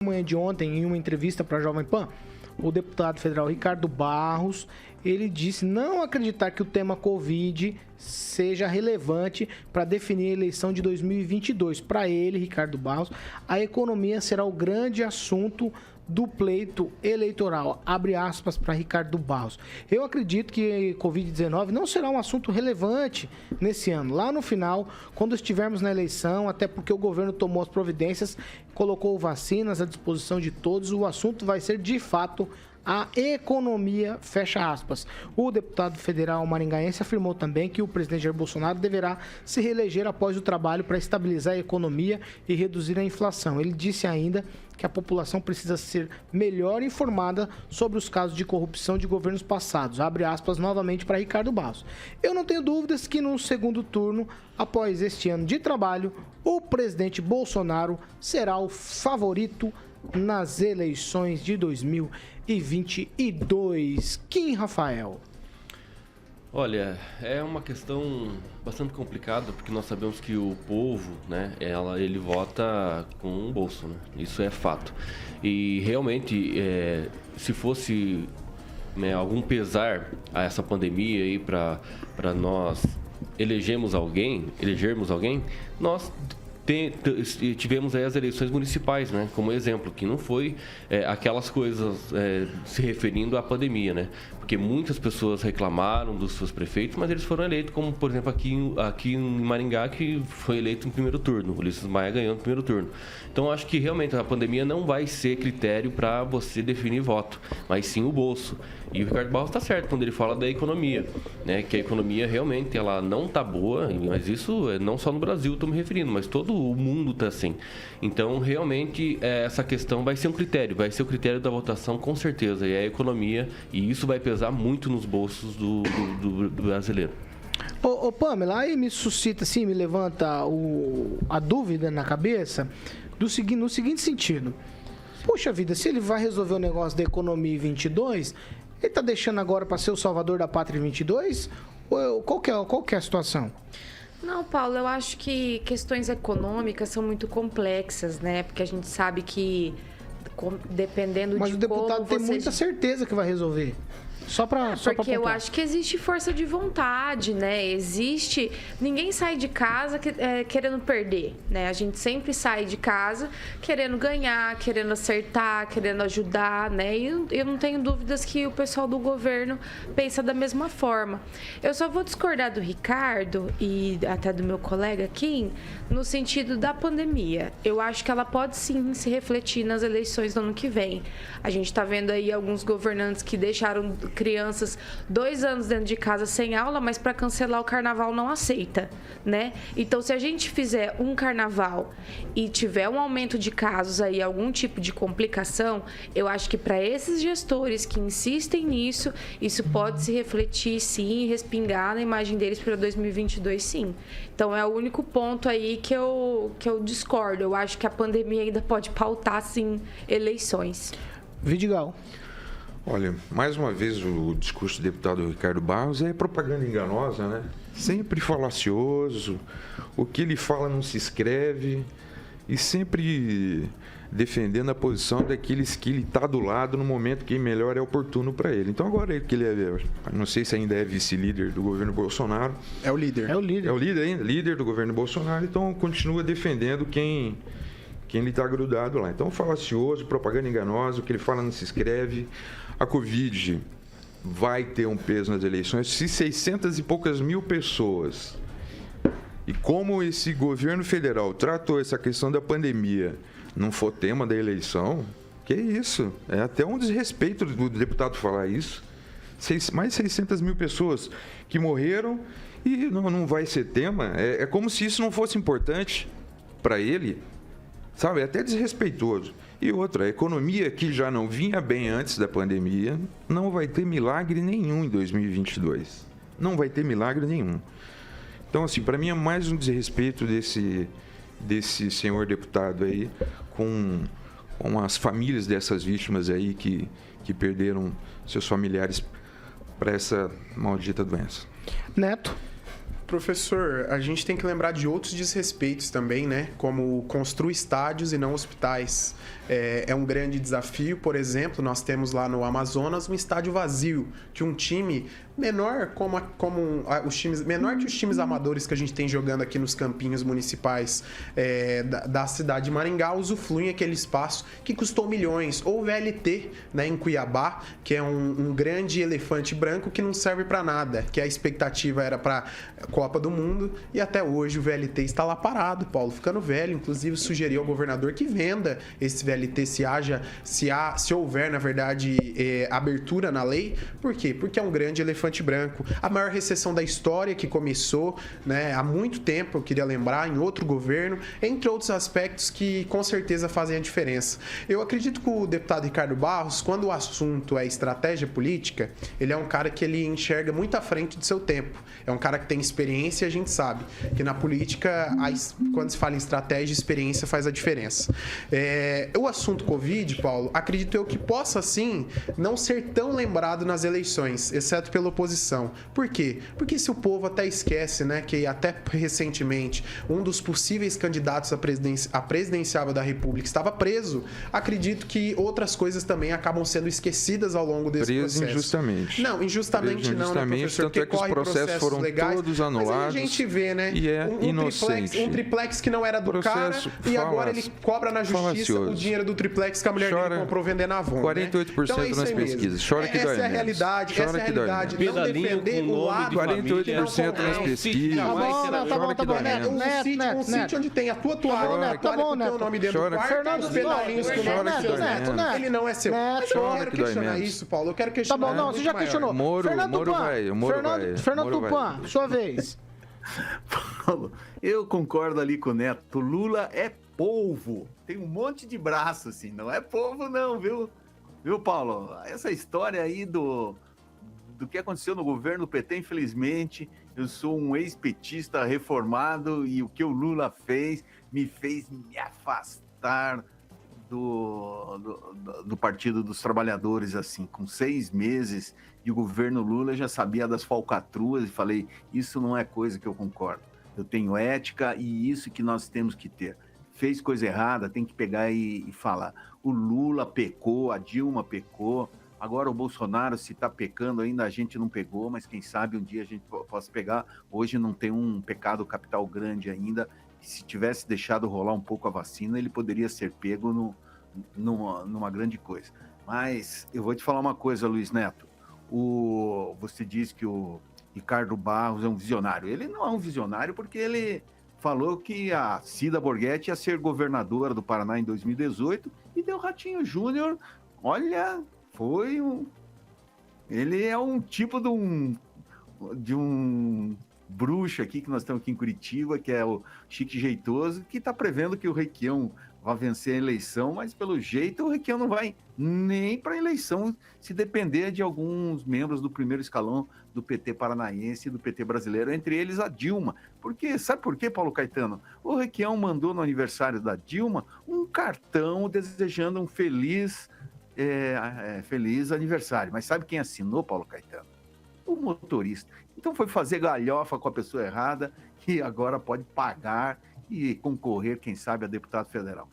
Manhã de ontem, em uma entrevista para a Jovem Pan, o deputado federal Ricardo Barros, ele disse não acreditar que o tema Covid seja relevante para definir a eleição de 2022. Para ele, Ricardo Barros, a economia será o grande assunto do pleito eleitoral. Abre aspas para Ricardo Barros. Eu acredito que Covid-19 não será um assunto relevante nesse ano. Lá no final, quando estivermos na eleição, até porque o governo tomou as providências, colocou vacinas à disposição de todos, o assunto vai ser de fato a economia, fecha aspas. O deputado federal maringaense afirmou também que o presidente Jair Bolsonaro deverá se reeleger após o trabalho para estabilizar a economia e reduzir a inflação. Ele disse ainda que a população precisa ser melhor informada sobre os casos de corrupção de governos passados. Abre aspas novamente para Ricardo Barros. Eu não tenho dúvidas que no segundo turno, após este ano de trabalho, o presidente Bolsonaro será o favorito nas eleições de 2022. Kim Rafael. Olha, é uma questão bastante complicada, porque nós sabemos que o povo, né, ele vota com o bolso, né? Isso é fato. E realmente, se fosse, né, algum pesar a essa pandemia aí para nós elegermos alguém, nós tivemos aí as eleições municipais, né, como exemplo, que não foi aquelas coisas se referindo à pandemia, né, porque muitas pessoas reclamaram dos seus prefeitos, mas eles foram eleitos, como por exemplo aqui em Maringá, que foi eleito no primeiro turno, o Ulisses Maia ganhou no primeiro turno. Então acho que realmente a pandemia não vai ser critério para você definir voto, mas sim o bolso. E o Ricardo Barros está certo quando ele fala da economia, né, que a economia realmente ela não está boa, mas isso não só no Brasil estou me referindo, mas todo o mundo está assim. Então realmente essa questão vai ser um critério, vai ser o critério da votação com certeza, e é a economia, e isso vai pesar muito nos bolsos do brasileiro. Ô Pamela, aí me suscita assim, me levanta a dúvida na cabeça no seguinte sentido. Puxa vida, se ele vai resolver o negócio da economia em 22, ele tá deixando agora para ser o salvador da pátria em 22? Qual que é a situação? Não, Paulo, eu acho que questões econômicas são muito complexas, né? Porque a gente sabe que dependendo Mas de o deputado tem muita certeza que vai resolver. Porque eu acho que existe força de vontade, né? Ninguém sai de casa querendo perder, né? A gente sempre sai de casa querendo ganhar, querendo acertar, querendo ajudar, né? E eu não tenho dúvidas que o pessoal do governo pensa da mesma forma. Eu só vou discordar do Ricardo e até do meu colega Kim no sentido da pandemia. Eu acho que ela pode sim se refletir nas eleições do ano que vem. A gente está vendo aí alguns governantes que deixaram crianças 2 anos dentro de casa sem aula, mas para cancelar o carnaval não aceita, né? Então, se a gente fizer um carnaval e tiver um aumento de casos aí, algum tipo de complicação, eu acho que para esses gestores que insistem nisso, isso pode se refletir sim e respingar na imagem deles para 2022, sim. Então, é o único ponto aí que eu discordo. Eu acho que a pandemia ainda pode pautar, sim, eleições. Vidigal. Olha, mais uma vez o discurso do deputado Ricardo Barros é propaganda enganosa, né? Sempre falacioso, o que ele fala não se escreve e sempre defendendo a posição daqueles que ele está do lado no momento que melhor é oportuno para ele. Então agora que ele não sei se ainda é vice-líder do governo Bolsonaro. É o líder. É o líder ainda, líder do governo Bolsonaro, então continua defendendo quem ele está grudado lá. Então, falacioso, propaganda enganosa, o que ele fala não se escreve. A Covid vai ter um peso nas eleições. Se 600 e poucas mil pessoas, e como esse governo federal tratou essa questão da pandemia, não for tema da eleição, que isso? É até um desrespeito do deputado falar isso. Mais 600 mil pessoas que morreram e não vai ser tema. É como se isso não fosse importante para ele. Sabe, é até desrespeitoso. E outra, a economia que já não vinha bem antes da pandemia, não vai ter milagre nenhum em 2022. Não vai ter milagre nenhum. Então, assim, para mim é mais um desrespeito desse senhor deputado aí com as famílias dessas vítimas aí que perderam seus familiares para essa maldita doença. Neto. Professor, a gente tem que lembrar de outros desrespeitos também, né? Como construir estádios e não hospitais. É um grande desafio. Por exemplo, nós temos lá no Amazonas um estádio vazio de um time menor menor que os times amadores que a gente tem jogando aqui nos campinhos municipais da cidade de Maringá, usufruem aquele espaço que custou milhões. Ou o VLT, né, em Cuiabá, que é um grande elefante branco que não serve para nada, que a expectativa era para Copa do Mundo, e até hoje o VLT está lá parado, Paulo, ficando velho. Inclusive sugeriu ao governador que venda esse VLT se houver, na verdade, abertura na lei. Por quê? Porque é um grande elefante branco. A maior recessão da história, que começou, né, há muito tempo, eu queria lembrar, em outro governo, entre outros aspectos que com certeza fazem a diferença. Eu acredito que o deputado Ricardo Barros, quando o assunto é estratégia política, ele é um cara que ele enxerga muito à frente do seu tempo. É um cara que tem experiência, e a gente sabe que na política, quando se fala em estratégia, experiência faz a diferença. O assunto Covid, Paulo, acredito eu que possa, sim, não ser tão lembrado nas eleições, exceto pela oposição. Por quê? Porque se o povo até esquece, né, que até recentemente um dos possíveis candidatos à presidenciável da República estava preso, acredito que outras coisas também acabam sendo esquecidas ao longo desse processo. Injustamente. Não, injustamente não, né, professor? Tanto é que os processos foram legais, todos anulados. Mas aí a gente vê, né, e é inocente. Um triplex que não era do cara e agora ele cobra na justiça o dinheiro do triplex que a mulher dele comprou vendendo Avon. 48% então nas pesquisas. Chora que dói. Essa é a realidade. Essa é a realidade. Não defender o lado 48% nas pesquisas. Tá bom. Um sítio onde tem a tua toalha, tá bom, o nome dele no quarto, os pedalinhos com o nome seu. Ele não é seu. Mas eu não quero questionar isso, Paulo. Eu quero questionar. Tá bom, não, você já questionou. Fernando Tupan, sua vez. Paulo, eu concordo ali com o Neto. Lula é polvo. Tem um monte de braço, assim. Não é polvo, não, viu? Viu, Paulo? Essa história aí do que aconteceu no governo do PT, infelizmente, eu sou um ex-petista reformado e o que o Lula fez me afastar do Partido dos Trabalhadores, assim, com 6 meses de governo Lula, eu já sabia das falcatruas e falei, isso não é coisa que eu concordo. Eu tenho ética e isso que nós temos que ter. Fez coisa errada, tem que pegar e falar. O Lula pecou, a Dilma pecou, agora o Bolsonaro, se está pecando ainda, a gente não pegou, mas quem sabe um dia a gente possa pegar. Hoje não tem um pecado capital grande ainda. Se tivesse deixado rolar um pouco a vacina, ele poderia ser pego numa grande coisa. Mas eu vou te falar uma coisa, Luiz Neto. Você diz que o Ricardo Barros é um visionário. Ele não é um visionário porque ele falou que a Cida Borghetti ia ser governadora do Paraná em 2018 e deu Ratinho Júnior. Olha, ele é um tipo de um bruxo aqui, que nós estamos aqui em Curitiba, que é o Chique Jeitoso, que está prevendo que o Requião vai vencer a eleição, mas pelo jeito o Requião não vai nem para a eleição se depender de alguns membros do primeiro escalão do PT paranaense e do PT brasileiro, entre eles a Dilma. Sabe por quê, Paulo Caetano? O Requião mandou no aniversário da Dilma um cartão desejando um feliz aniversário. Mas sabe quem assinou, Paulo Caetano? O motorista. Então foi fazer galhofa com a pessoa errada e agora pode pagar e concorrer, quem sabe, a deputado federal.